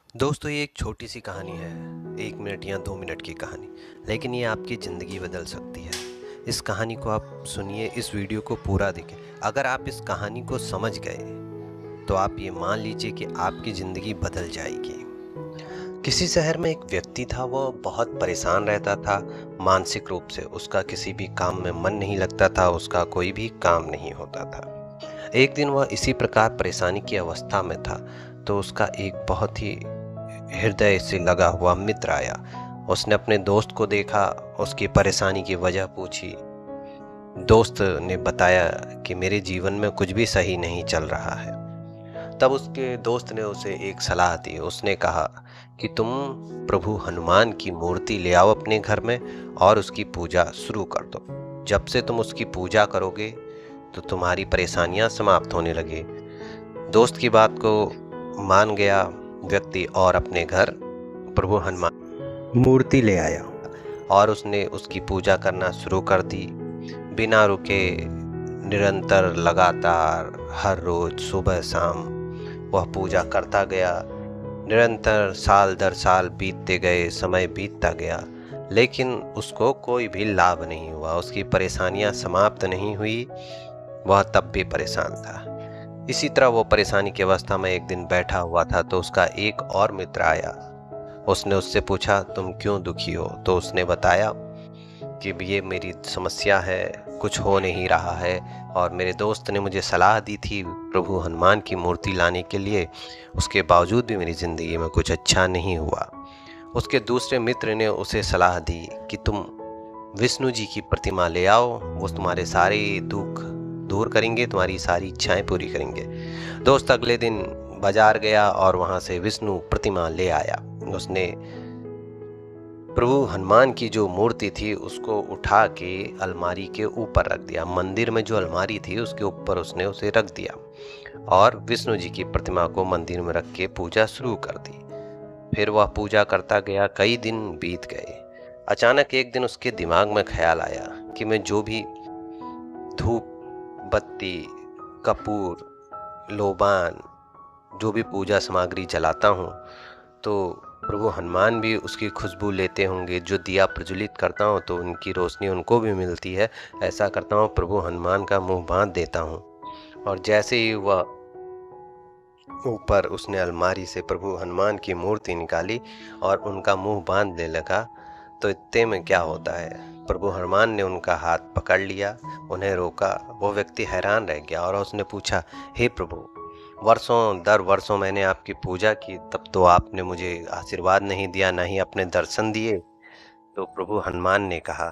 दोस्तों ये एक छोटी सी कहानी है। 1 मिनट या 2 मिनट की कहानी, लेकिन ये आपकी ज़िंदगी बदल सकती है। इस कहानी को आप सुनिए, इस वीडियो को पूरा देखें। अगर आप इस कहानी को समझ गए तो आप ये मान लीजिए कि आपकी ज़िंदगी बदल जाएगी। किसी शहर में एक व्यक्ति था, वो बहुत परेशान रहता था मानसिक रूप से। उसका किसी भी काम में मन नहीं लगता था, उसका कोई भी काम नहीं होता था। एक दिन वह इसी प्रकार परेशानी की अवस्था में था, तो उसका एक बहुत ही हृदय से लगा हुआ मित्र आया। उसने अपने दोस्त को देखा, उसकी परेशानी की वजह पूछी। दोस्त ने बताया कि मेरे जीवन में कुछ भी सही नहीं चल रहा है। तब उसके दोस्त ने उसे एक सलाह दी। उसने कहा कि तुम प्रभु हनुमान की मूर्ति ले आओ अपने घर में और उसकी पूजा शुरू कर दो। जब से तुम उसकी पूजा करोगे तो तुम्हारी परेशानियां समाप्त होने लगे। दोस्त की बात को मान गया व्यक्ति और अपने घर प्रभु हनुमान मूर्ति ले आया और उसने उसकी पूजा करना शुरू कर दी। बिना रुके, निरंतर, लगातार, हर रोज सुबह शाम वह पूजा करता गया। निरंतर साल दर साल बीतते गए, समय बीतता गया, लेकिन उसको कोई भी लाभ नहीं हुआ। उसकी परेशानियां समाप्त नहीं हुई, वह तब भी परेशान था। इसी तरह वो परेशानी की अवस्था में एक दिन बैठा हुआ था, तो उसका एक और मित्र आया। उसने उससे पूछा, तुम क्यों दुखी हो? तो उसने बताया कि ये मेरी समस्या है, कुछ हो नहीं रहा है, और मेरे दोस्त ने मुझे सलाह दी थी प्रभु हनुमान की मूर्ति लाने के लिए। उसके बावजूद भी मेरी ज़िंदगी में कुछ अच्छा नहीं हुआ। उसके दूसरे मित्र ने उसे सलाह दी कि तुम विष्णु जी की प्रतिमा ले आओ, वो तुम्हारे सारे दुख दूर करेंगे, तुम्हारी सारी इच्छाएं पूरी करेंगे। दोस्त अगले दिन बाजार गया और वहां से विष्णु प्रतिमा ले आया। उसने प्रभु हनुमान की जो मूर्ति थी उसको उठा के अलमारी के ऊपर रख दिया। मंदिर में जो अलमारी थी उसके ऊपर उसने उसे रख दिया और विष्णु जी की प्रतिमा को मंदिर में रख के पूजा शुरू कर दी। फिर वह पूजा करता गया, कई दिन बीत गए। अचानक एक दिन उसके दिमाग में ख्याल आया कि मैं जो भी धूप बत्ती, कपूर, लोबान, जो भी पूजा सामग्री जलाता हूँ, तो प्रभु हनुमान भी उसकी खुशबू लेते होंगे। जो दिया प्रज्वलित करता हूँ तो उनकी रोशनी उनको भी मिलती है। ऐसा करता हूँ, प्रभु हनुमान का मुंह बांध देता हूँ। और जैसे ही वह ऊपर उसने अलमारी से प्रभु हनुमान की मूर्ति निकाली और उनका मुंह बांधने लगा, तो इतने में क्या होता है, प्रभु हनुमान ने उनका हाथ पकड़ लिया, उन्हें रोका। वो व्यक्ति हैरान रह गया और उसने पूछा, हे प्रभु, वर्षों दर वर्षों मैंने आपकी पूजा की, तब तो आपने मुझे आशीर्वाद नहीं दिया, ना ही अपने दर्शन दिए। तो प्रभु हनुमान ने कहा,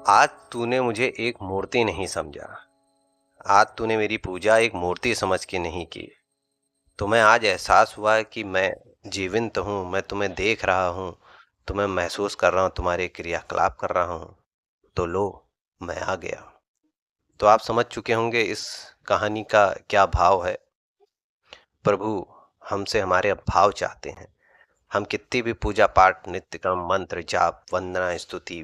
आज तूने मुझे एक मूर्ति नहीं समझा, आज तूने मेरी पूजा एक मूर्ति समझ के नहीं की। तुम्हें आज एहसास हुआ है कि मैं जीवंत हूँ, मैं तुम्हें देख रहा हूँ, तुम्हें महसूस कर रहा हूँ, तुम्हारे क्रियाकलाप कर रहा हूँ, तो लो, मैं आ गया। तो आप समझ चुके होंगे इस कहानी का क्या भाव है। प्रभु हमसे हमारे भाव चाहते हैं। हम कितनी भी पूजा पाठ, नित्य कर्म, मंत्र जाप, वंदना, स्तुति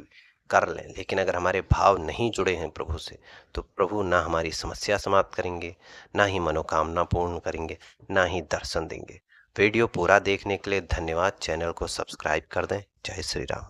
कर लें, लेकिन अगर हमारे भाव नहीं जुड़े हैं प्रभु से, तो प्रभु ना हमारी समस्या समाप्त करेंगे, ना ही मनोकामना पूर्ण करेंगे, ना ही दर्शन देंगे। वीडियो पूरा देखने के लिए धन्यवाद। चैनल को सब्सक्राइब कर दें। जय श्री राम।